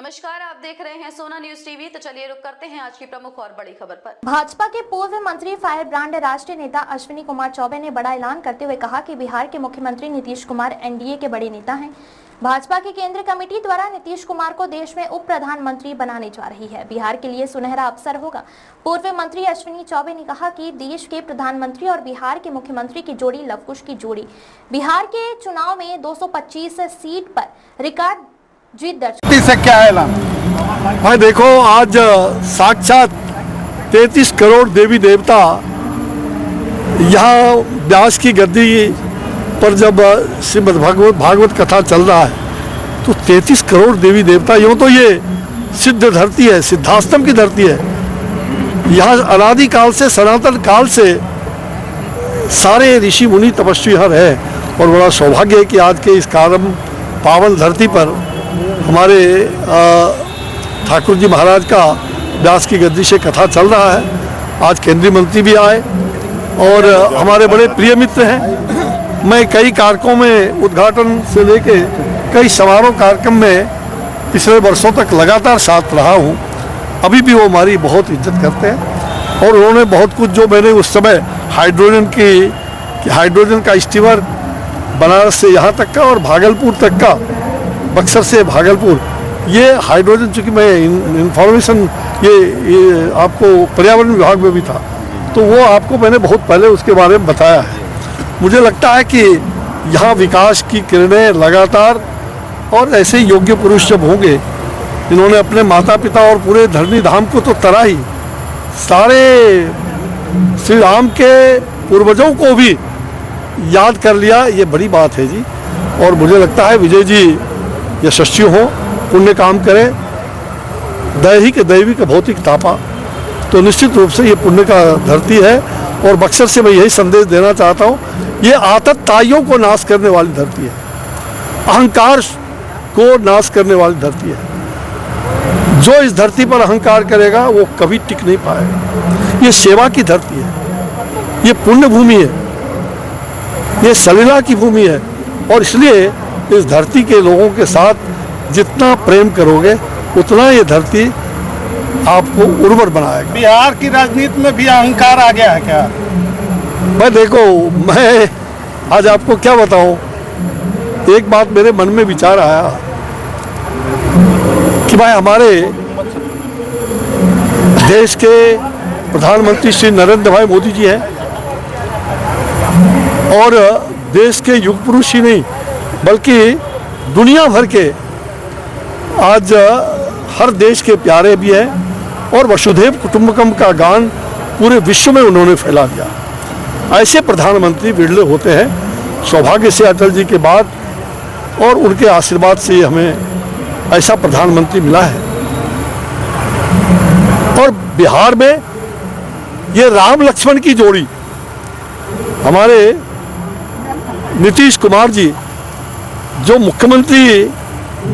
नमस्कार, आप देख रहे हैं सोना न्यूज टीवी। तो चलिए रुक करते हैं आज की प्रमुख और बड़ी खबर पर। भाजपा के पूर्व मंत्री फायर ब्रांड राष्ट्रीय नेता अश्विनी कुमार चौबे ने बड़ा ऐलान करते हुए कहा कि बिहार के मुख्यमंत्री नीतीश कुमार एनडीए के बड़े नेता हैं। भाजपा की केंद्रीय कमेटी द्वारा नीतीश कुमार को देश में उप प्रधानमंत्री बनाने जा रही है। बिहार के लिए सुनहरा अवसर होगा। पूर्व मंत्री अश्विनी चौबे ने कहा कि देश के प्रधानमंत्री और बिहार के मुख्यमंत्री की जोड़ी लवकुश की जोड़ी बिहार के चुनाव में 225 सीट पर रिकॉर्ड जीत दर्ज। से क्या ऐलान भाई देखो, आज साक्षात 33 करोड़ देवी देवता यहाँ व्यास की गद्दी पर जब श्रीमद् भागवत कथा चल रहा है तो 33 करोड़ देवी देवता, यूँ तो ये सिद्ध धरती है, सिद्धाश्रम की धरती है। यहाँ अनादि काल से, सनातन काल से सारे ऋषि मुनि तपस्वी यहाँ रहे और बड़ा सौभाग्य है कि आज के इस कारम पावन धरती पर हमारे ठाकुर जी महाराज का व्यास की गद्दी से कथा चल रहा है। आज केंद्रीय मंत्री भी आए और हमारे बड़े प्रिय मित्र हैं। मैं कई कारकों में उद्घाटन से लेके कई समारोह कार्यक्रम में पिछले वर्षों तक लगातार साथ रहा हूँ। अभी भी वो हमारी बहुत इज्जत करते हैं और उन्होंने बहुत कुछ, जो मैंने उस समय हाइड्रोजन का स्टीमर बनारस से यहाँ तक का और भागलपुर तक का, बक्सर से भागलपुर, ये हाइड्रोजन, चूँकि मैं इंफॉर्मेशन ये आपको पर्यावरण विभाग में भी था तो वो आपको मैंने बहुत पहले उसके बारे में बताया है। मुझे लगता है कि यहाँ विकास की किरणें लगातार, और ऐसे योग्य पुरुष जब होंगे, इन्होंने अपने माता पिता और पूरे धरनी धाम को तो तरा ही, सारे श्री राम के पूर्वजों को भी याद कर लिया, ये बड़ी बात है जी। और मुझे लगता है विजय जी यशस्वी हो, पुण्य काम करें, दैहिक दैविक भौतिक तापा, तो निश्चित रूप से ये पुण्य का धरती है। और बक्सर से मैं यही संदेश देना चाहता हूँ, ये आतताइयों को नाश करने वाली धरती है, अहंकार को नाश करने वाली धरती है। जो इस धरती पर अहंकार करेगा वो कभी टिक नहीं पाएगा। ये सेवा की धरती है, ये पुण्य भूमि है, ये सलीला की भूमि है। और इसलिए इस धरती के लोगों के साथ जितना प्रेम करोगे उतना ये धरती आपको उर्वर बनाएगा। बिहार की राजनीति में भी अहंकार आ गया है क्या? मैं देखो, मैं आज आपको क्या बताऊं, एक बात मेरे मन में विचार आया कि भाई हमारे देश के प्रधानमंत्री श्री नरेंद्र भाई मोदी जी हैं और देश के युग पुरुष ही नहीं बल्कि दुनिया भर के आज हर देश के प्यारे भी हैं और वसुधैव कुटुंबकम का गान पूरे विश्व में उन्होंने फैला दिया। ऐसे प्रधानमंत्री विरले होते हैं, सौभाग्य से अटल जी के बाद और उनके आशीर्वाद से हमें ऐसा प्रधानमंत्री मिला है। और बिहार में ये राम लक्ष्मण की जोड़ी, हमारे नीतीश कुमार जी जो मुख्यमंत्री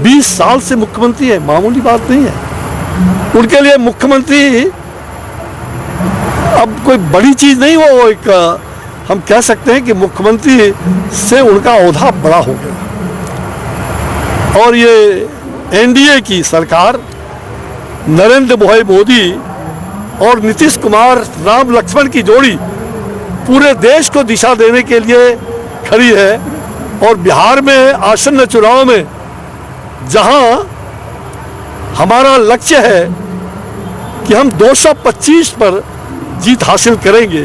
20 साल से मुख्यमंत्री है, मामूली बात नहीं है उनके लिए। मुख्यमंत्री अब कोई बड़ी चीज नहीं, वो एक हम कह सकते हैं कि मुख्यमंत्री से उनका ओहदा बड़ा हो गया। और ये एनडीए की सरकार, नरेंद्र भाई मोदी और नीतीश कुमार, राम लक्ष्मण की जोड़ी पूरे देश को दिशा देने के लिए खड़ी है। और बिहार में आसन्न चुनाव में जहां हमारा लक्ष्य है कि हम 225 पर जीत हासिल करेंगे,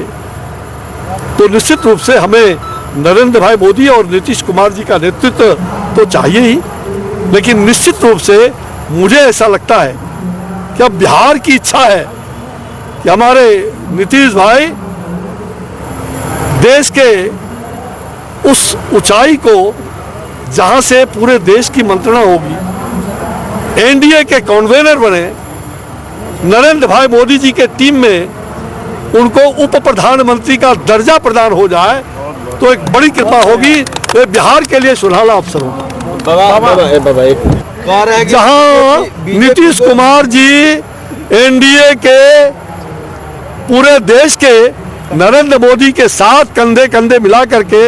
तो निश्चित रूप से हमें नरेंद्र भाई मोदी और नीतीश कुमार जी का नेतृत्व तो चाहिए ही, लेकिन निश्चित रूप से मुझे ऐसा लगता है कि अब बिहार की इच्छा है कि हमारे नीतीश भाई देश के उस ऊंचाई को जहां से पूरे देश की मंत्रणा होगी, एनडीए के कन्वेनर बने, नरेंद्र भाई मोदी जी के टीम में उनको उप प्रधानमंत्री का दर्जा प्रदान हो जाए तो एक बड़ी कृपा होगी, तो बिहार के लिए सुनहरा अवसर होगा। जहां नीतीश कुमार जी एनडीए के पूरे देश के नरेंद्र मोदी के साथ कंधे कंधे मिला करके